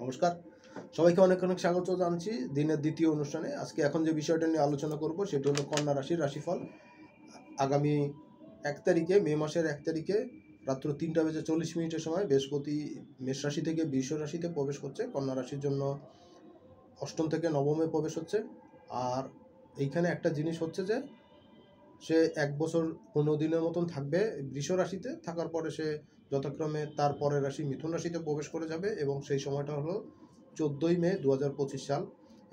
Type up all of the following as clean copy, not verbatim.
নমস্কার, সবাইকে অনেক অনেক স্বাগত জানাচ্ছি দিনের দ্বিতীয় অনুষ্ঠানে। আজকে এখন যে বিষয়টা নিয়ে আলোচনা করব সেটা হলো কন্যা রাশির রাশিফল। আগামী 1 তারিখে, মে মাসের 1 তারিখে রাত্র 3:40 সময় বৃহস্পতি মেষ রাশি থেকে বৃষ রাশিতে প্রবেশ করছে। কন্যা রাশির জন্য অষ্টম থেকে নবমে প্রবেশ হচ্ছে। আর এইখানে একটা জিনিস হচ্ছে যে সে 1 বছর 15 দিনের মতন থাকবে বৃষ রাশিতে, থাকার পরে সে যথাক্রমে তার পরের রাশি মিথুন রাশিতে প্রবেশ করে যাবে এবং সেই সময়টা হলো 14ই মে 2025 সাল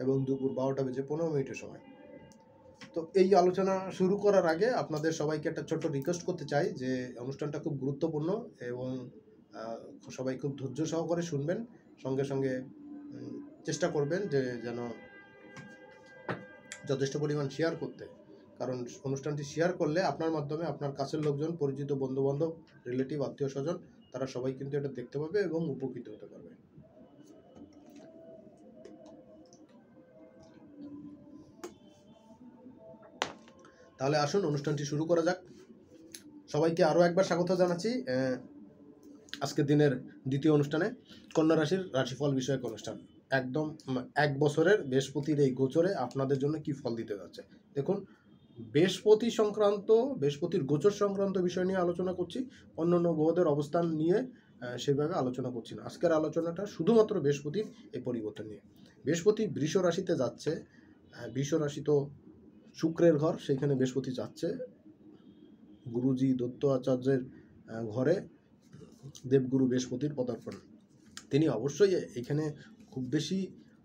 এবং দুপুর 12:15 সময়। তো এই আলোচনা শুরু করার আগে আপনাদের সবাইকে একটা ছোট্ট রিকোয়েস্ট করতে চাই যে অনুষ্ঠানটা খুব গুরুত্বপূর্ণ এবং সবাই খুব ধৈর্য সহকারে শুনবেন, সঙ্গে সঙ্গে চেষ্টা করবেন যে যেন যথেষ্ট পরিমাণ শেয়ার করতে, কারণ অনুষ্ঠানটি শেয়ার করলে আপনার মাধ্যমে আপনার কাছের লোকজন, পরিচিত বন্ধুবান্ধব, রিলেটিভ, আত্মীয় স্বজন তারা সবাই কিন্তু এটা দেখতে পাবে এবং উপকৃত হতে পারবে। তাহলে আসুন অনুষ্ঠানটি শুরু করা যাক। সবাইকে আরও একবার স্বাগত জানাচ্ছি আজকের দিনের দ্বিতীয় অনুষ্ঠানে, কন্যা রাশির রাশিফল বিষয়ক অনুষ্ঠান। একদম 1 বছরের বৃহস্পতির এই গোচরে আপনাদের জন্য কি ফল দিতে যাচ্ছে। দেখুন, বৃহস্পতির গোচর সংক্রান্ত বিষয় নিয়ে আলোচনা করছি, অন্যান্য গ্রহদের অবস্থান নিয়ে সেভাবে আলোচনা করছি না। আজকের আলোচনাটা শুধুমাত্র বৃহস্পতির এই পরিবর্তন নিয়ে। বৃহস্পতি বৃষ রাশিতে যাচ্ছে। বৃষ রাশি তো শুক্রের ঘর, সেইখানে বৃহস্পতি যাচ্ছে গুরুজি দত্ত আচার্যের ঘরে। দেবগুরু বৃহস্পতির পদার্পণ। তিনি অবশ্যই এখানে খুব বেশি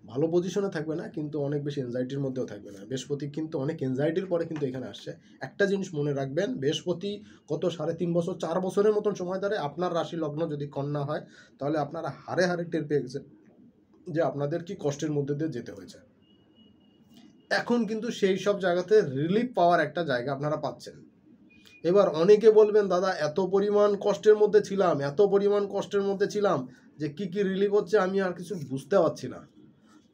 ভালো পজিশনে থাকবে না, কিন্তু অনেক বেশি এনজাইটির মধ্যেও থাকবে না। বৃহস্পতি কিন্তু অনেক এনজাইটির পরে কিন্তু এখানে আসছে। একটা জিনিস মনে রাখবেন, বৃহস্পতি গত 3.5 বছর 4 বছরের মতন সময় ধরে আপনার রাশি লগ্ন যদি কন্যা হয়, তাহলে আপনারা হারে হারে টের পেয়ে গেছেন যে আপনাদের কি কষ্টের মধ্যে দিয়ে যেতে হয়েছে। এখন কিন্তু সেই সব জায়গাতে রিলিফ পাওয়ার একটা জায়গা আপনারা পাচ্ছেন। এবার অনেকে বলবেন, দাদা এত পরিমাণ কষ্টের মধ্যে ছিলাম যে কি রিলিফ হচ্ছে আমি আর কিছু বুঝতে পারছি না।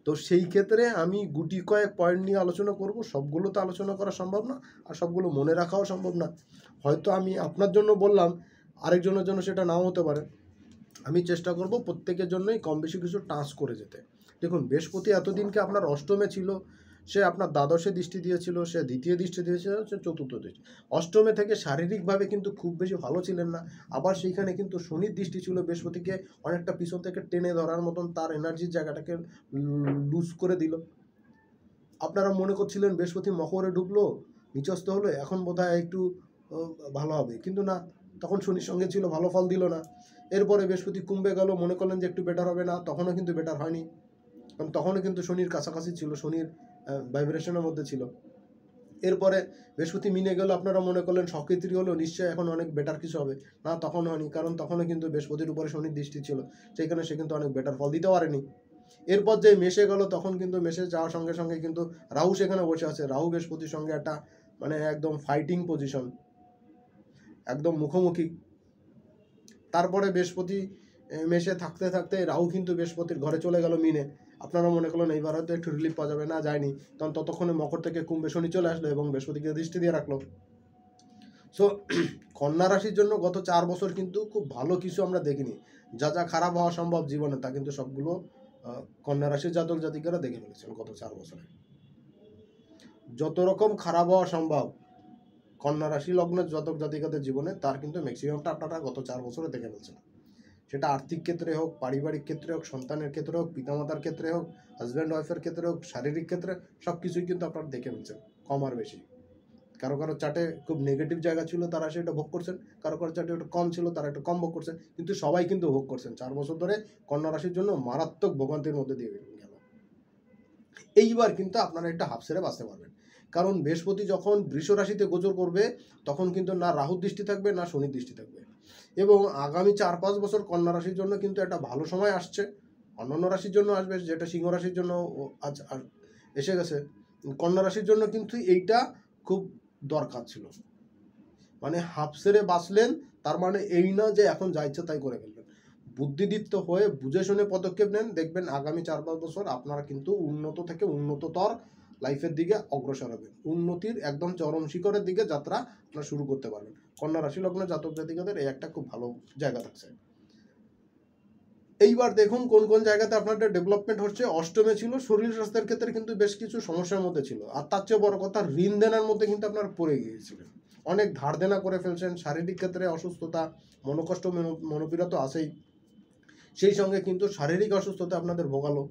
তো সেই ক্ষেত্রে আমি গুটি কয়েক পয়েন্ট নিয়ে আলোচনা করব। সবগুলো তো আলোচনা করা সম্ভব না, আর সবগুলো মনে রাখাও সম্ভব না। হয়তো আমি আপনার জন্য বললাম, আরেকজনের জন্য সেটা নাও হতে পারে। আমি চেষ্টা করব প্রত্যেকের জন্যই কম বেশি কিছু টাচ করে যেতে। দেখুন, বৃহস্পতি এতদিনকে আপনার অষ্টমে ছিল, সে আপনার দ্বাদশে দৃষ্টি দিয়েছিল, সে দ্বিতীয় দৃষ্টি দিয়েছিল, সে চতুর্থ দৃষ্টি। অষ্টমে থেকে শারীরিকভাবে কিন্তু খুব বেশি ভালো ছিলেন না। আবার সেইখানে কিন্তু শনির দৃষ্টি ছিল, বৃহস্পতিকে অনেকটা পিছন থেকে টেনে ধরার মতন তার এনার্জির জায়গাটাকে লুজ করে দিল। আপনারা মনে করছিলেন বৃহস্পতি মকরে ঢুকলো, নিচস্থ হলো, এখন বোধহয় একটু ভালো হবে, কিন্তু না, তখন শনির সঙ্গে ছিল, ভালো ফল দিল না। এরপরে বৃহস্পতি কুম্ভে গেল, মনে করলেন যে একটু বেটার হবে, না, তখনও কিন্তু বেটার হয়নি, কারণ তখনও কিন্তু শনির কাছাকাছি ছিল, শনির ভাইব্রেশনের মধ্যে ছিল। এরপরে বৃহস্পতি মিনে গেল, আপনারা মনে করলেন সকেত্রী হলো, নিশ্চয়ই এখন অনেক বেটার কিছু হবে, না, তখন হয়নি, কারণ তখনও কিন্তু বৃহস্পতির উপরে শনির দৃষ্টি ছিল, সেইখানে সে কিন্তু অনেক বেটার ফল দিতে পারেনি। এরপর যে মেসে গেল, তখন কিন্তু মেসে যাওয়ার সঙ্গে সঙ্গে কিন্তু রাহু সেখানে বসে আছে। রাহু বৃহস্পতির সঙ্গে একটা একদম ফাইটিং পজিশন, একদম মুখোমুখি। তারপরে বৃহস্পতি মেসে থাকতে থাকতে রাহু কিন্তু বৃহস্পতির ঘরে চলে গেল মিনে। আপনারা মনে করলেন এইবার হয়তো একটু রিলিফ পাওয়া যাবে, না, যায়নি, কারণ ততক্ষণে মকর থেকে কুম্ভে শনি চলে আসলো এবং বৃহস্পতিকে দৃষ্টি দিয়ে রাখলো। সো কন্যা রাশির জন্য গত 4 বছর কিন্তু খুব ভালো কিছু আমরা দেখিনি। যা যা খারাপ হওয়া সম্ভব জীবনে, তা কিন্তু সবগুলো কন্যা রাশির জাতক জাতিকারা দেখে ফেলেছেন গত 4 বছরে। যত রকম খারাপ হওয়া সম্ভব কন্যা রাশি লগ্নের জাতক জাতিকাদের জীবনে, তার কিন্তু ম্যাক্সিমামটা আপনারা গত 4 বছরে দেখে ফেলছেন। সেটা আর্থিক ক্ষেত্রে হোক, পারিবারিক ক্ষেত্রে হোক, সন্তানের ক্ষেত্রে হোক, পিতামাতার ক্ষেত্রে হোক, হাজব্যান্ড ওয়াইফের ক্ষেত্রে হোক, শারীরিক ক্ষেত্রে, সব কিছুই কিন্তু আপনারা দেখে ফেলছেন, কম আর বেশি। কারো কারো চার্টে খুব নেগেটিভ জায়গা ছিল, তারা সেটা ভোগ করছেন, কারো কারো চার্টে একটু কম ছিল, তারা একটু কম ভোগ করছেন, কিন্তু সবাই কিন্তু ভোগ করছেন। 4 বছর ধরে কন্যা রাশির জন্য মারাত্মক ভোগান্তির মধ্যে দিয়ে গেল। এইবার কিন্তু আপনারা একটা হাফ ছেড়ে বাঁচতে পারবেন, কারণ বৃহস্পতি যখন বৃষ রাশিতে গোচর করবে, তখন কিন্তু না রাহুর দৃষ্টি থাকবে, না শনির দৃষ্টি থাকবে। এবং আগামী 4-5 বছর কন্যা রাশির জন্য কিন্তু একটা ভালো সময় আসছে। অন্যান্য রাশির জন্য আসবে, যেটা সিংহ রাশির জন্য আজ এসে গেছে, কন্যা রাশির জন্য কিন্তু এইটা খুব দরকার ছিল। মানে হাফ ছেড়ে বাঁচলেন, তার মানে এই না যে এখন যা ইচ্ছা তাই করে ফেলবেন। বুদ্ধিদীপ্ত হয়ে বুঝে শুনে পদক্ষেপ নেন, দেখবেন আগামী 4-5 বছর আপনারা কিন্তু উন্নত থেকে উন্নততর লাইফের দিকে অগ্রসর হবেন। উন্নতির একদম চরম শিখরের দিকে যাত্রা আপনারা শুরু করতে পারবেন। কন্যা রাশি লগ্নের জাতক জাতিকাদের এই একটা খুব ভালো জায়গা থাকছে। এইবার দেখুন কোন কোন জায়গাতে আপনাদের ডেভেলপমেন্ট হচ্ছে। অষ্টমে ছিল, শরীর স্বাস্থ্যের ক্ষেত্রে কিন্তু বেশ কিছু সমস্যার মধ্যে ছিল, আর তার চেয়ে বড় কথা ঋণ দেনার মধ্যে কিন্তু আপনারা পড়ে গিয়েছিলেন, অনেক ধার দেনা করে ফেলছেন। শারীরিক ক্ষেত্রে অসুস্থতা, মনোকষ্ট, মনোপীড়া তো আসেই, সেই সঙ্গে কিন্তু শারীরিক অসুস্থতা আপনাদের ভোগালো,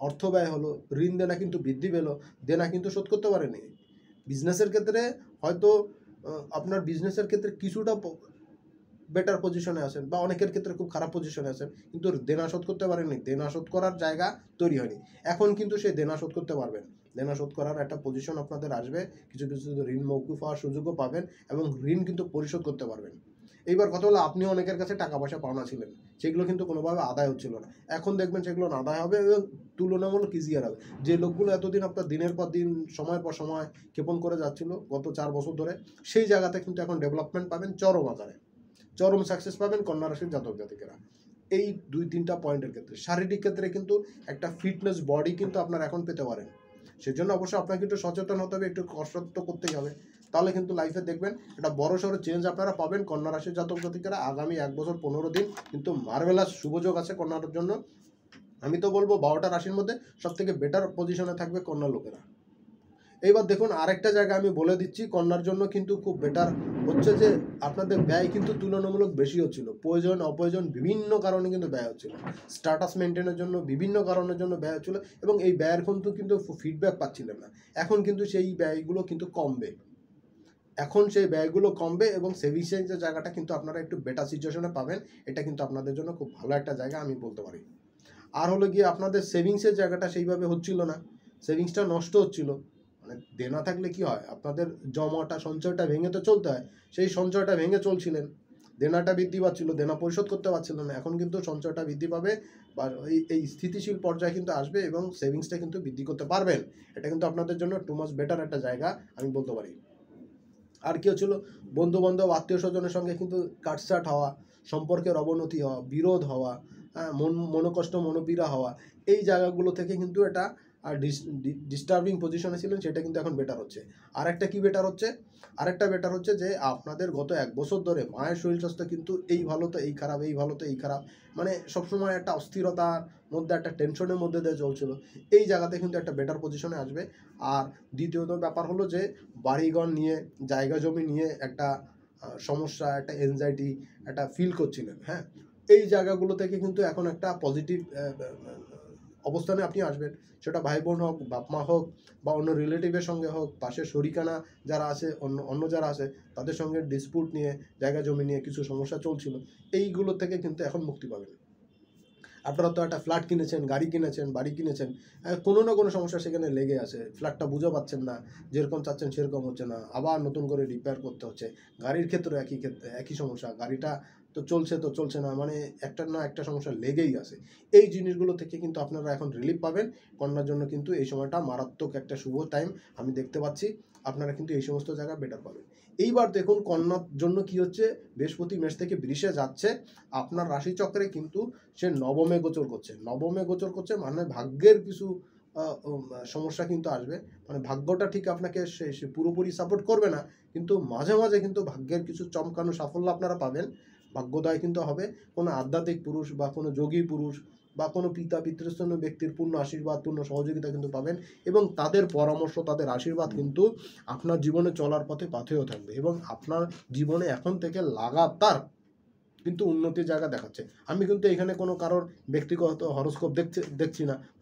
অর্থ ব্যয় হলো, ঋণ দেনা কিন্তু বৃদ্ধি পেলো, দেনা কিন্তু শোধ করতে পারেনি। বিজনেসের ক্ষেত্রে হয়তো আপনার বিজনেসের ক্ষেত্রে কিছুটা বেটার পজিশনে আছেন, বা অনেকের ক্ষেত্রে খুব খারাপ পজিশনে আছেন, কিন্তু দেনা শোধ করতে পারেননি, দেনা শোধ করার জায়গা তৈরি হয়নি। এখন কিন্তু সেই দেনা শোধ করতে পারবেন, দেনা শোধ করার একটা পজিশন আপনাদের আসবে, কিছু কিছু ঋণ মৌকুফ হওয়ার সুযোগও পাবেন, এবং ঋণ কিন্তু পরিশোধ করতে পারবেন। এইবার কথা হলো, আপনিও অনেকের কাছে টাকা পয়সা পাওনা ছিলেন, সেগুলো কিন্তু কোনোভাবে আদায় হচ্ছিল না, এখন দেখবেন সেগুলো আদায় হবে এবং তুলনামূলক ইজিয়ার হবে। যে লোকগুলো এতদিন আপনার দিনের পর দিন, সময়ের পর সময় ক্ষেপণ করে যাচ্ছিল গত 4 বছর ধরে, সেই জায়গাতে কিন্তু এখন ডেভেলপমেন্ট পাবেন চরম আকারে, চরম সাকসেস পাবেন কন্যা রাশির জাতক জাতিকেরা। এই 2-3টা পয়েন্টের ক্ষেত্রে শারীরিক ক্ষেত্রে কিন্তু একটা ফিটনেস বডি কিন্তু আপনারা এখন পেতে পারেন। সেজন্য অবশ্যই আপনাকে একটু সচেতন হতে হবে, একটু কসরত করতেই হবে, তাহলে কিন্তু লাইফে দেখবেন একটা বড়সড় চেঞ্জ আপনারা পাবেন কন্যা রাশির জাতক জাতিকেরা। আগামী 1 বছর 15 দিন কিন্তু মার্ভেলাস শুভযোগ আছে কন্যার জন্য। আমি তো বলবো 12টা রাশির মধ্যে সব থেকে বেটার পজিশনে থাকবে কন্যা লোকেরা। এইবার দেখুন আরেকটা জায়গা আমি বলে দিচ্ছি, কন্যার জন্য কিন্তু খুব বেটার হচ্ছে যে আপনাদের ব্যয় কিন্তু তুলনামূলক বেশি হচ্ছিল, প্রয়োজন অপ্রয়োজন বিভিন্ন কারণে কিন্তু ব্যয় হচ্ছিল, স্ট্যাটাস মেনটেনের জন্য বিভিন্ন কারণের জন্য ব্যয় হচ্ছিল, এবং এই ব্যয়ের কিন্তু ফিডব্যাক পাচ্ছিলেন না। এখন কিন্তু সেই ব্যয়গুলো কিন্তু কমবে, এখন সেই ব্যয়গুলো কমবে, এবং সেভিংসের যে জায়গাটা কিন্তু আপনারা একটু বেটার সিচুয়েশনে পাবেন। এটা কিন্তু আপনাদের জন্য খুব ভালো একটা জায়গা আমি বলতে পারি। আর হলো গিয়ে আপনাদের সেভিংসের জায়গাটা সেইভাবে হচ্ছিল না, সেভিংসটা নষ্ট হচ্ছিল। মানে দেনা থাকলে কি হয়, আপনাদের জমাটা সঞ্চয়টা ভেঙে তো চলতে হয়, সেই সঞ্চয়টা ভেঙে চলছিলেন, দেনাটা বৃদ্ধি পাচ্ছিল, দেনা পরিশোধ করতে পারছিলেন না। এখন কিন্তু সঞ্চয়টা বৃদ্ধি পাবে, বা এই স্থিতিশীল পর্যায়ে কিন্তু আসবে, এবং সেভিংসটা কিন্তু বৃদ্ধি করতে পারবেন। এটা কিন্তু আপনাদের জন্য টু মাচ বেটার একটা জায়গা আমি বলতে পারি। আর কি হচ্ছিল, বন্ধু বান্ধব আত্মীয় স্বজনের সঙ্গে কিন্তু কাটছাট হওয়া, সম্পর্কের অবনতি হওয়া, বিরোধ হওয়া, মনোকষ্ট মনোপীড়া হওয়া, এই জায়গাগুলো থেকে কিন্তু এটা ডিস্টার্বিং পজিশনে ছিলেন, সেটা কিন্তু এখন বেটার হচ্ছে। আরেকটা কি বেটার হচ্ছে, আরেকটা বেটার হচ্ছে যে আপনাদের গত 1 বছর ধরে মায়ের শরীর স্বাস্থ্য কিন্তু এই ভালো তো এই খারাপ, এই ভালো তো এই খারাপ, মানে সবসময় একটা অস্থিরতার মধ্যে, একটা টেনশনের মধ্যে দিয়ে চলছিল, এই জায়গাতে কিন্তু একটা বেটার পজিশনে আসবে। আর দ্বিতীয়ত ব্যাপার হলো যে বাড়িঘর নিয়ে, জায়গা জমি নিয়ে একটা সমস্যা, একটা এনজাইটি, একটা ফিল করছিলেন, হ্যাঁ, এই জায়গাগুলো থেকে কিন্তু এখন একটা পজিটিভ অবস্থানে আপনি আসবেন। সেটা ভাই বোন হোক, বাপ মা হোক, বা অন্য রিলেটিভের সঙ্গে হোক, পাশে শরিকানা যারা আছে, অন্য যারা আছে, তাদের সঙ্গে ডিসপুট নিয়ে, জায়গা জমি নিয়ে কিছু সমস্যা চলছিল, এইগুলো থেকে কিন্তু এখন মুক্তি পাবেন। আপনারা তো একটা ফ্ল্যাট কিনেছেন, গাড়ি কিনেছেন, বাড়ি কিনেছেন, কোনো না কোনো সমস্যা সেখানে লেগে আছে, ফ্ল্যাটটা বুঝে পাচ্ছেন না, যেরকম চাচ্ছেন সেরকম হচ্ছে না, আবার নতুন করে রিপেয়ার করতে হচ্ছে। গাড়ির ক্ষেত্রে একই সমস্যা, গাড়িটা তো চলছে না, মানে একটা না একটা সমস্যা লেগেই আছে। এই জিনিসগুলো থেকে কিন্তু আপনারা এখন রিলিফ পাবেন। কন্যার জন্য কিন্তু এই সময়টা মারাত্মক একটা শুভ টাইম আমি দেখতে পাচ্ছি, আপনারা কিন্তু এই সমস্ত জায়গা বেটার পাবেন। এইবার দেখুন কন্যার জন্য কি হচ্ছে, বৃহস্পতি মেষ থেকে বৃষে যাচ্ছে, আপনার রাশিচক্রে কিন্তু সে নবমে গোচর করছে, মানে ভাগ্যের কিছু সমস্যা কিন্তু আসবে, মানে ভাগ্যটা ঠিক আপনাকে সে পুরোপুরি সাপোর্ট করবে না, কিন্তু মাঝে মাঝে কিন্তু ভাগ্যের কিছু চমকানো সাফল্য আপনারা পাবেন, ভাগ্যোদয় কিন্তু হবে। কোনো আধ্যাত্মিক পুরুষ বা কোনো যোগী পুরুষ বা কোনো পিতা পিতৃস্থানীয় ব্যক্তির পূর্ণ আশীর্বাদ, পূর্ণ সহযোগিতা কিন্তু পাবেন, এবং তাদের পরামর্শ, তাদের আশীর্বাদ কিন্তু আপনার জীবনে চলার পথে পাথেয় থাকবে, এবং আপনার জীবনে এখন থেকে লাগাতার কিন্তু উন্নতির জায়গা দেখাচ্ছে। আমি কিন্তু এখানে কোনো কারোর ব্যক্তিগত হরোস্কোপ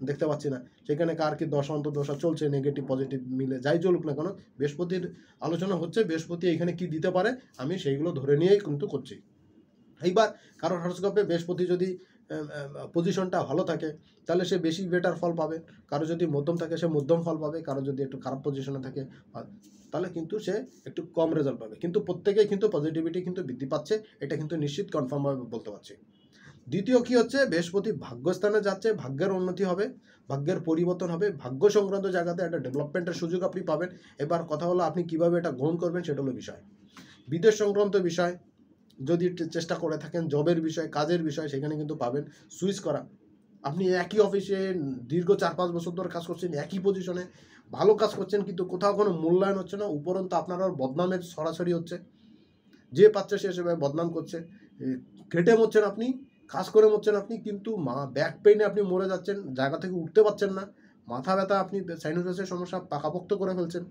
দেখতে পাচ্ছি না, সেখানে কার কি দশা অন্তর্দশা চলছে, নেগেটিভ পজিটিভ মিলে যাই চলুক না কেন, বৃহস্পতির আলোচনা হচ্ছে, বৃহস্পতি এখানে কি দিতে পারে আমি সেইগুলো ধরে নিয়েই কিন্তু করছি। এইবার কারোর হরোস্কোপে বৃহস্পতি যদি পজিশনটা ভালো থাকে তাহলে সে বেশি বেটার ফল পাবে, কারো যদি মধ্যম থাকে সে মধ্যম ফল পাবে, কারো যদি একটু খারাপ পজিশনে থাকে তাহলে কিন্তু সে একটু কম রেজাল্ট পাবে, কিন্তু প্রত্যেকেই কিন্তু পজিটিভিটি কিন্তু বৃদ্ধি পাচ্ছে, এটা কিন্তু নিশ্চিত কনফার্মভাবে বলতে পারছি। দ্বিতীয় কি হচ্ছে, বৃহস্পতি ভাগ্যস্থানে যাচ্ছে, ভাগ্যের উন্নতি হবে, ভাগ্যের পরিবর্তন হবে, ভাগ্য সংক্রান্ত জায়গাতে একটা ডেভেলপমেন্টের সুযোগ আপনি পাবেন। এবার কথা হলো আপনি কিভাবে এটা গ্রহণ করবেন, সেটা হলো বিষয়। বিদেশ সংক্রান্ত বিষয় যদি চেষ্টা করে থাকেন, জবের বিষয়, কাজের বিষয়, সেখানে কিন্তু পাবেন। সুইচ করা, আপনি একই অফিসে দীর্ঘ 4-5 বছর ধরে কাজ করছেন, একই পজিশনে ভালো কাজ করছেন, কিন্তু কোথাও কোনো মূল্যায়ন হচ্ছে না, উপরন্তু আপনার বদনামের সরাসরি হচ্ছে, যে পাচ্ছে সে সেভাবে বদনাম করছে, খেটে মরছেন আপনি, কাজ করে মরছেন আপনি, কিন্তু ব্যাক পেইনে আপনি মরে যাচ্ছেন, জায়গা থেকে উঠতে পারছেন না, মাথা ব্যথা, আপনি সাইনোসাইটিসের সমস্যা পাকাপোক্ত করে ফেলছেন,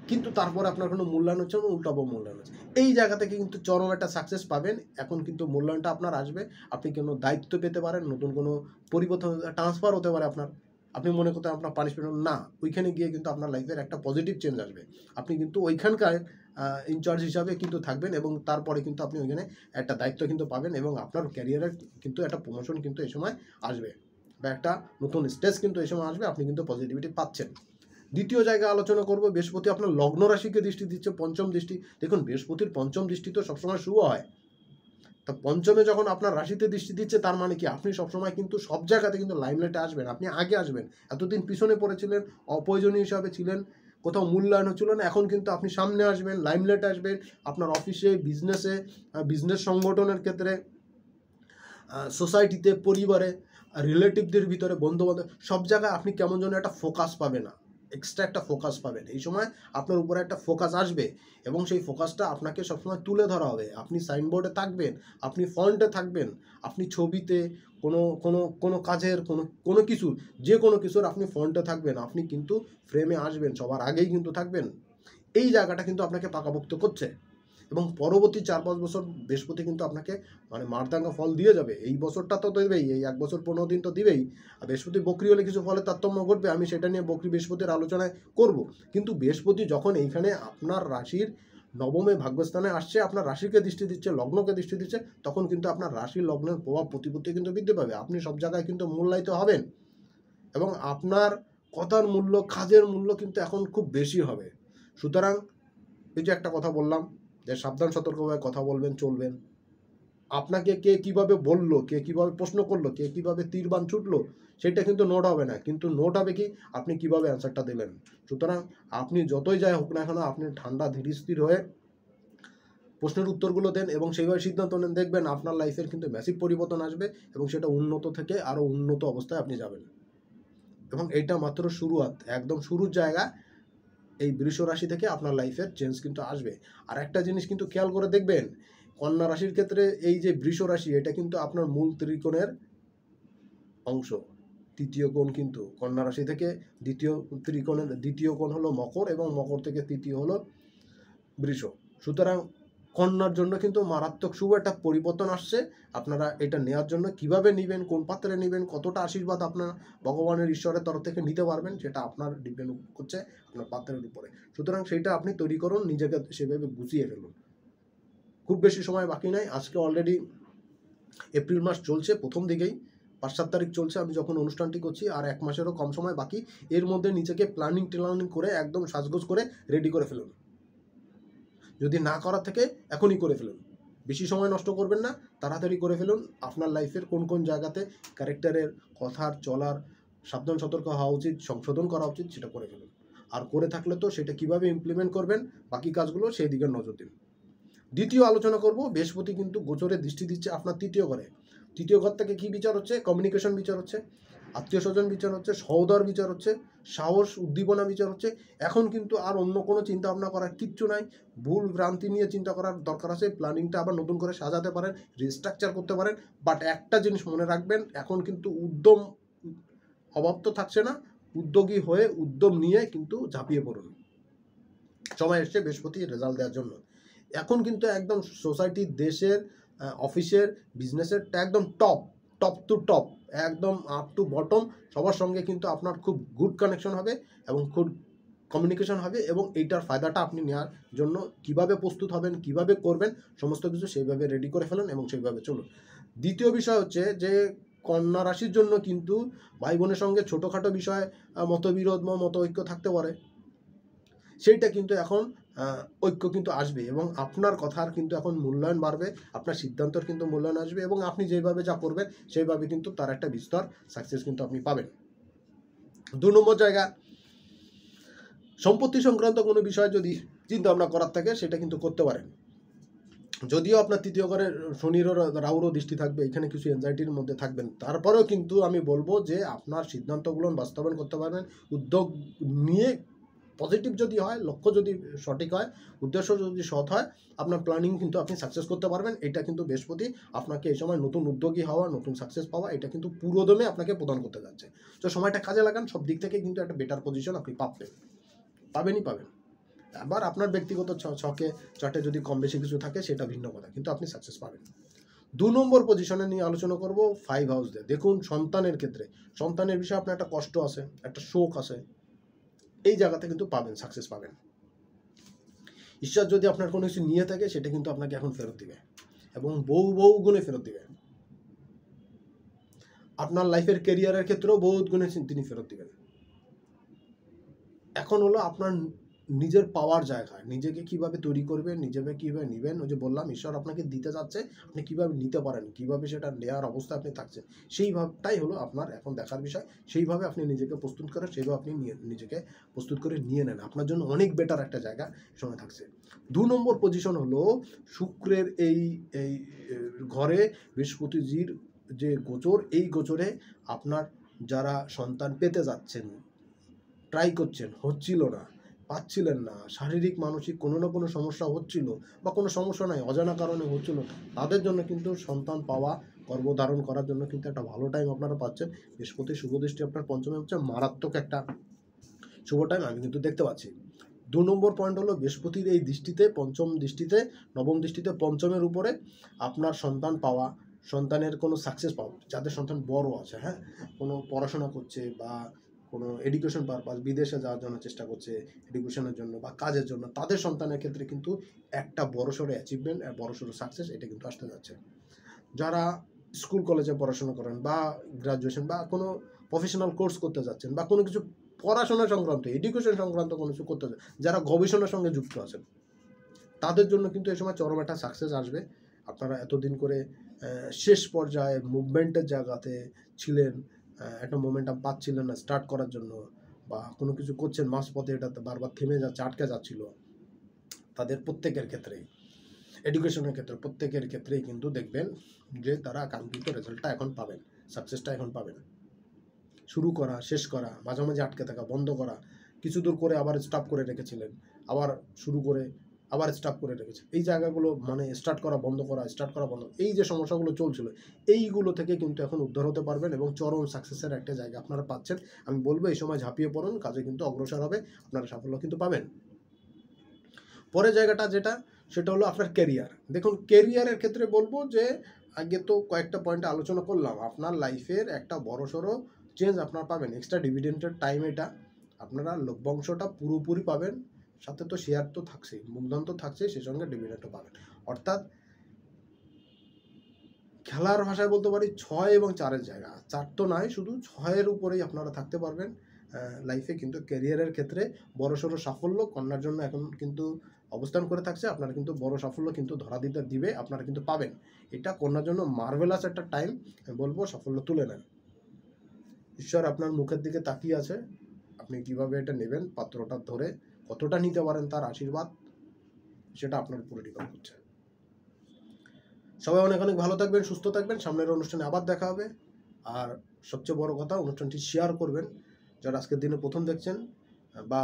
কিন্তু তারপরে আপনার কোনো মূল্যায়ন হচ্ছে না, উল্টা মূল্যায়ন হচ্ছে। এই জায়গা থেকে কিন্তু চরম একটা সাকসেস পাবেন। এখন কিন্তু মূল্যায়নটা আপনার আসবে, আপনি কোনো দায়িত্ব পেতে পারেন, নতুন কোনো পরিবর্তন, ট্রান্সফার হতে পারে আপনার। আপনি মনে করতে আপনার পানিশমেন্ট না, ওইখানে গিয়ে কিন্তু আপনার লাইফের একটা পজিটিভ চেঞ্জ আসবে। আপনি কিন্তু ওইখানকার ইনচার্জ হিসাবে কিন্তু থাকবেন, এবং তারপরে কিন্তু আপনি ওইখানে একটা দায়িত্ব কিন্তু পাবেন, এবং আপনার ক্যারিয়ারের কিন্তু একটা প্রমোশন কিন্তু এই সময় আসবে, বা একটা নতুন স্টেজ কিন্তু এই সময় আসবে, আপনি কিন্তু পজিটিভিটি পাচ্ছেন। দ্বিতীয় জায়গায় আলোচনা করব, বৃহস্পতি আপনার লগ্ন রাশিকে দৃষ্টি দিচ্ছে, পঞ্চম দৃষ্টি। দেখুন, বৃহস্পতির পঞ্চম দৃষ্টি তো সবসময় শুভ হয়। তা পঞ্চমে যখন আপনার রাশিতে দৃষ্টি দিচ্ছে, তার মানে কি আপনি সবসময় কিন্তু সব জায়গাতে কিন্তু লাইমলাইটে আসবেন, আপনি আগে আসবেন। এতদিন পিছনে পড়েছিলেন, অপ্রয়োজনীয় হিসাবে ছিলেন, কোথাও মূল্যায়ন হচ্ছিল না, এখন কিন্তু আপনি সামনে আসবেন, লাইমলাইটে আসবেন। আপনার অফিসে, বিজনেসে, বিজনেস সংগঠনের ক্ষেত্রে, সোসাইটিতে, পরিবারে, রিলেটিভদের ভিতরে, বন্ধুবান্ধব, সব জায়গায় আপনি কেমন যেন একটা ফোকাস পাবেন, না এক্সট্রা একটা ফোকাস পাবেন। এই সময় আপনার উপরে একটা ফোকাস আসবে, এবং সেই ফোকাসটা আপনাকে সবসময় তুলে ধরা হবে। আপনি সাইনবোর্ডে থাকবেন, আপনি ফন্টে থাকবেন, আপনি ছবিতে, কোনো কোনো কোনো কাজের, কোনো কিছুর, যে কোনো কিছুর আপনি ফন্টে থাকবেন, আপনি কিন্তু ফ্রেমে আসবেন, সবার আগেই কিন্তু থাকবেন। এই জায়গাটা কিন্তু আপনাকে পাকাপোক্ত করছে, এবং পরবর্তী 4-5 বছর বৃহস্পতি কিন্তু আপনাকে মারদাঙ্গা ফল দিয়ে যাবে। এই বছরটা তো দেবেই, এই 1 বছর 15 দিন তো দিবেই। আর বৃহস্পতি বকরি হলে কিছু ফলের তারতম্য ঘটবে, আমি সেটা নিয়ে বকরি বৃহস্পতির আলোচনায় করব। কিন্তু বৃহস্পতি যখন এইখানে আপনার রাশির নবমে ভাগ্যস্থানে আসছে, আপনার রাশিকে দৃষ্টি দিচ্ছে, লগ্নকে দৃষ্টি দিচ্ছে, তখন কিন্তু আপনার রাশির লগ্নের প্রভাব প্রতিপত্তি কিন্তু বৃদ্ধি পাবে, আপনি সব জায়গায় কিন্তু মূল্যায়িত হবেন, এবং আপনার কথার মূল্য, কাজের মূল্য কিন্তু এখন খুব বেশি হবে। সুতরাং এই যে একটা কথা বললাম, যে সাবধান সতর্কভাবে কথা বলবেন, চলবেন। আপনাকে কে কিভাবে বললো, কে কিভাবে প্রশ্ন করলো, কে কিভাবে তীরবান ছুটলো, সেটা কিন্তু নোট হবে না, কিন্তু নোট হবে কি আপনি কিভাবে অ্যান্সারটা দিলেন। সুতরাং আপনি যতই যাই হোক না কেন, আপনি ঠান্ডা ধীরস্থির হয়ে প্রশ্নের উত্তরগুলো দেন, এবং সেইভাবে সিদ্ধান্ত নেন, দেখবেন আপনার লাইফের কিন্তু ম্যাসিভ পরিবর্তন আসবে, এবং সেটা উন্নত থেকে আরও উন্নত অবস্থায় আপনি যাবেন। এবং এইটা মাত্র শুরুয়াত, একদম শুরুর জায়গা। এই বৃষ রাশি থেকে আপনার লাইফের চেঞ্জ কিন্তু আসবে। আর একটা জিনিস কিন্তু খেয়াল করে দেখবেন, কন্যা রাশির ক্ষেত্রে এই যে বৃষ রাশি, এটা কিন্তু আপনার মূল ত্রিকোণের অংশ। তৃতীয় কোণ কিন্তু কন্যা রাশি থেকে দ্বিতীয় ত্রিকোণের দ্বিতীয় কোণ হলো মকর, এবং মকর থেকে তৃতীয় হলো বৃষ। সুতরাং কন্যার জন্য কিন্তু মারাত্মক শুভ একটা পরিবর্তন আসছে। আপনারা এটা নেওয়ার জন্য কিভাবে নেবেন, কোন পাত্রে নেবেন, কতটা আশীর্বাদ আপনার ভগবানের, ঈশ্বরের তরফ থেকে নিতে পারবেন, সেটা আপনার ডিপেন্ড করছে আপনার পাত্রের উপরে। সুতরাং সেইটা আপনি তৈরি করুন, নিজেকে সেভাবে গুছিয়ে ফেলুন। খুব বেশি সময় বাকি নাই, আজকে অলরেডি এপ্রিল মাস চলছে, প্রথম দিকেই 5-7 তারিখ চলছে আমি যখন অনুষ্ঠানটি করছি, আর 1 মাসেরও কম সময় বাকি। এর মধ্যে নিজেকে প্ল্যানিং করে একদম সাজগোজ করে রেডি করে ফেলুন। যদি না করার থেকে এখনই করে ফেলুন, বেশি সময় নষ্ট করবেন না, তাড়াতাড়ি করে ফেলুন। আপনার লাইফের কোন কোন জায়গাতে ক্যারেক্টারের, কথার, চলার সাবধান সতর্ক হওয়া উচিত, সংশোধন করা উচিত, সেটা করে ফেলুন। আর করে থাকলে তো সেটা কিভাবে ইমপ্লিমেন্ট করবেন, বাকি কাজগুলো সেই দিকে নজর দিন। দ্বিতীয় আলোচনা করব, বৃহস্পতি কিন্তু গোচরে দৃষ্টি দিচ্ছে আপনার তৃতীয় ঘরে। তৃতীয় ঘর থেকে কি বিচার হচ্ছে, কমিউনিকেশন বিচার হচ্ছে, আত্মীয় স্বজন বিচার হচ্ছে, সহোদর বিচার হচ্ছে, সাহস উদ্দীপনা বিচার হচ্ছে। এখন কিন্তু আর অন্য কোনো চিন্তা ভাবনা করার কিচ্ছু নাই, ভুল ভ্রান্তি নিয়ে চিন্তা করার দরকার আছে। প্ল্যানিংটা আবার নতুন করে সাজাতে পারেন, রিস্ট্রাকচার করতে পারেন, বাট একটা জিনিস মনে রাখবেন, এখন কিন্তু উদ্যম অভাব তো থাকছে না, উদ্যোগী হয়ে উদ্যম নিয়ে কিন্তু ঝাঁপিয়ে পড়ুন। সময় এসছে বৃহস্পতি রেজাল্ট দেওয়ার জন্য। এখন কিন্তু একদম সোসাইটির, দেশের, অফিসের, বিজনেসের একদম টপ টু টপ, একদম আপ টু বটম, সবার সঙ্গে কিন্তু আপনার খুব গুড কানেকশন হবে, এবং খুব কমিউনিকেশন হবে, এবং এইটার ফায়দাটা আপনি নেওয়ার জন্য কিভাবে প্রস্তুত হবেন, কিভাবে করবেন, সমস্ত কিছু সেইভাবে রেডি করে ফেলুন, এবং সেইভাবে চলুন। দ্বিতীয় বিষয় হচ্ছে যে কন্যা রাশির জন্য কিন্তু ভাই বোনের সঙ্গে ছোটোখাটো বিষয়ে মতবিরোধ বা মত ঐক্য থাকতে পারে, সেইটা কিন্তু এখন ঐক্য কিন্তু আসবে, এবং আপনার কথার কিন্তু এখন মূল্যায়ন বাড়বে, আপনার সিদ্ধান্তের কিন্তু মূল্যায়ন আসবে, এবং আপনি যেভাবে যা করবেন সেইভাবে কিন্তু তার একটা বিস্তর সাকসেস কিন্তু আপনি পাবেন। 2 নম্বর জায়গা, সম্পত্তি সংক্রান্ত কোনো বিষয় যদি চিন্তা ভাবনা করার থাকে, সেটা কিন্তু করতে পারেন। যদিও আপনার তৃতীয় ঘরে শনিরও রাহুরও দৃষ্টি থাকবে, এখানে কিছু এনজাইটির মধ্যে থাকবেন, তারপরেও কিন্তু আমি বলবো যে আপনার সিদ্ধান্তগুলো বাস্তবায়ন করতে পারবেন, উদ্যোগ নিয়ে পজিটিভ যদি হয়, লক্ষ্য যদি সঠিক হয়, উদ্দেশ্য যদি সৎ হয়, আপনার প্ল্যানিং কিন্তু আপনি সাকসেস করতে পারবেন। এটা কিন্তু বৃহস্পতি আপনাকে এই সময় নতুন উদ্যোগী হওয়া, নতুন সাকসেস পাওয়া, এটা কিন্তু পুরোদমে আপনাকে প্রদান করতে যাচ্ছে। তো সময়টা কাজে লাগান, সব দিক থেকে কিন্তু একটা বেটার পজিশন আপনি পাবেন। আবার আপনার ব্যক্তিগত ছকে চার্টে যদি কম বেশি কিছু থাকে সেটা ভিন্ন কথা, কিন্তু আপনি সাকসেস পাবেন। 2 নম্বর পজিশনে নিয়ে আলোচনা করব 5 হাউস দিয়ে। দেখুন, সন্তানের ক্ষেত্রে, সন্তানের বিষয়ে আপনার একটা কষ্ট আছে, একটা শোক আছে, এই জায়গাতে কিন্তু পাবেন, সাকসেস পাবেন। ঈশ্বর যদি আপনার কোনো কিছু নিয়ে থাকে সেটা কিন্তু আপনাকে এখন ফেরত দিবে, এবং বহু গুণে ফেরত দিবে। আপনার লাইফের ক্যারিয়ারের ক্ষেত্রেও বহুত গুণে তিনি ফেরত দিবেন। এখন হলো আপনার নিজের পাওয়ার জায়গায় নিজেকে কিভাবে তৈরি করবেন, নিজেকে কিভাবে নেবেন। ওই যে বললাম, ঈশ্বর আপনাকে দিতে যাচ্ছে, আপনি কিভাবে নিতে পারেন, কিভাবে সেটা নেওয়ার অবস্থা আপনি থাকছেন, সেইভাবটাই হলো আপনার এখন দেখার বিষয়। সেইভাবে আপনি নিজেকে প্রস্তুত করেন, সেইভাবে আপনি নিজেকে প্রস্তুত করে নিয়ে নেন, আপনার জন্য অনেক বেটার একটা জায়গা সময় থাকছে। 2 নম্বর পজিশন হলো শুক্রের এই এই ঘরে বৃহস্পতিজির যে গোচর, এই গোচরে আপনার যারা সন্তান পেতে যাচ্ছেন, ট্রাই করছেন, হচ্ছিল না, পাচ্ছিলেন না, শারীরিক মানসিক কোনো না কোনো সমস্যা হচ্ছিল, বা কোনো সমস্যা নাই, অজানা কারণে হচ্ছিল, তাদের জন্য কিন্তু সন্তান পাওয়া, গর্ভধারণ করার জন্য কিন্তু একটা ভালো টাইম আপনারা পাচ্ছেন। বৃহস্পতির শুভ দৃষ্টি আপনার পঞ্চমে হচ্ছে, মারাত্মক একটা শুভ টাইম আমি কিন্তু দেখতে পাচ্ছি। 2 নম্বর পয়েন্ট হলো বৃহস্পতির এই দৃষ্টিতে, পঞ্চম দৃষ্টিতে, নবম দৃষ্টিতে পঞ্চমের উপরে আপনার সন্তান পাওয়া, সন্তানের কোনো সাকসেস পাওয়া, যাদের সন্তান বড় আছে, হ্যাঁ, কোনো পড়াশোনা করছে বা কোনো এডুকেশন পারপাস, বিদেশে যাওয়ার জন্য চেষ্টা করছে এডুকেশনের জন্য বা কাজের জন্য, তাদের সন্তানের ক্ষেত্রে কিন্তু একটা বড়সড় অ্যাচিভমেন্ট, বড়সড় সাকসেস এটা কিন্তু আসতে যাচ্ছে। যারা স্কুল কলেজে পড়াশোনা করেন বা গ্রাজুয়েশন বা কোনো প্রফেশনাল কোর্স করতে যাচ্ছেন, বা কোনো কিছু পড়াশোনা সংক্রান্ত, এডুকেশন সংক্রান্ত কোনো কিছু করতে যাচ্ছেন, যারা গবেষণার সঙ্গে যুক্ত আছেন, তাদের জন্য কিন্তু এই সময় চরম একটা সাকসেস আসবে। আপনারা এতদিন করে শেষ পর্যায়ে মুভমেন্টের জায়গাতে ছিলেন, একটা মোমেন্টাম পাচ্ছিলেন না স্টার্ট করার জন্য, বা কোনো কিছু করছেন মাঝপথে এটাতে বারবার থেমে যাচ্ছে, আটকে যাচ্ছিল, তাদের প্রত্যেকের ক্ষেত্রেই, এডুকেশনের ক্ষেত্রে প্রত্যেকের ক্ষেত্রেই কিন্তু দেখবেন যে তারা কাঙ্ক্ষিত রেজাল্টটা এখন পাবেন, সাকসেসটা এখন পাবেন। শুরু করা, শেষ করা, মাঝামাঝি আটকে থাকা, বন্ধ করা, কিছু দূর করে আবার স্টপ করে রেখেছিলেন, আবার শুরু করে আবার স্টপ করে রেখেছে, এই জায়গাগুলো মানে স্টার্ট করা বন্ধ করা, স্টার্ট করা বন্ধ, এই যে সমস্যাগুলো চলছিল, এইগুলো থেকে কিন্তু এখন উদ্ধার হতে পারবেন, এবং চরম সাকসেসের একটা জায়গা আপনারা পাচ্ছেন। আমি বলবো এই সময় ঝাঁপিয়ে পড়ুন, কাজে কিন্তু অগ্রসর হবে, আপনারা সাফল্য কিন্তু পাবেন। পরের জায়গাটা যেটা, সেটা হলো আপনার ক্যারিয়ার। দেখুন, ক্যারিয়ারের ক্ষেত্রে বলবো যে আগে তো কয়েকটা পয়েন্টে আলোচনা করলাম, আপনার লাইফের একটা বড়সড় চেঞ্জ আপনারা পাবেন। এক্সট্রা ডিভিডেন্টের টাইম এটা, আপনারা লভ্যাংশটা পুরোপুরি পাবেন, সাথে তো শেয়ার তো থাকছেই, মূলধন তো থাকছেই, সেই সঙ্গে ডিভিডেন্টও পাবেন। অর্থাৎ খেলার ভাষায় বলতে পারি 6 এবং 4-এর জায়গা, 4 তো নয়, শুধু 6-এর উপরেই আপনারা থাকতে পারবেন লাইফে। কিন্তু ক্যারিয়ারের ক্ষেত্রে বড়সড় সাফল্য কন্যার জন্য এখন কিন্তু অবস্থান করে থাকছে, আপনারা কিন্তু বড় সাফল্য কিন্তু ধরা দিবে, আপনারা কিন্তু পাবেন। এটা কন্যার জন্য মার্ভেলাস একটা টাইম, আমি বলবো সাফল্য তুলে নেন। ঈশ্বর আপনার মুখের দিকে তাকিয়ে আছে, আপনি কিভাবে এটা নেবেন, পাত্রটা ধরে কতটা নিতে পারেন তার আশীর্বাদ, সেটা আপনার উপরে ডিপেন্ড করছে। সবাই অনেক ভালো থাকবেন, সুস্থ থাকবেন, সামনের অনুষ্ঠানে আবার দেখা হবে। আর সবচেয়ে বড় কথা, অনুষ্ঠানটি শেয়ার করবেন, যারা আজকের দিনে প্রথম দেখছেন, বা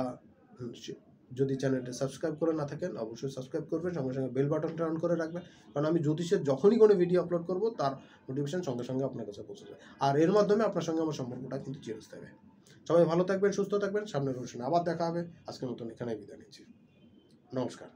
যদি চ্যানেলটি সাবস্ক্রাইব করে না থাকেন অবশ্যই সাবস্ক্রাইব করবেন, সঙ্গে বেল বাটনটা অন করে রাখবেন, কারণ আমি জ্যোতিষের যখনই কোনো ভিডিও আপলোড করব তার নোটিফিকেশন সঙ্গে আপনার কাছে পৌঁছে যাবে, আর এর মাধ্যমে আপনার সঙ্গে আমার সম্পর্কটা কিন্তু চিরস্থায়ী হবে। সবাই ভালো থাকবেন, সুস্থ থাকবেন, সামনের অনুষ্ঠানে আবার দেখা হবে। আজকের মতন এখানেই বিদায় নিচ্ছি, নমস্কার।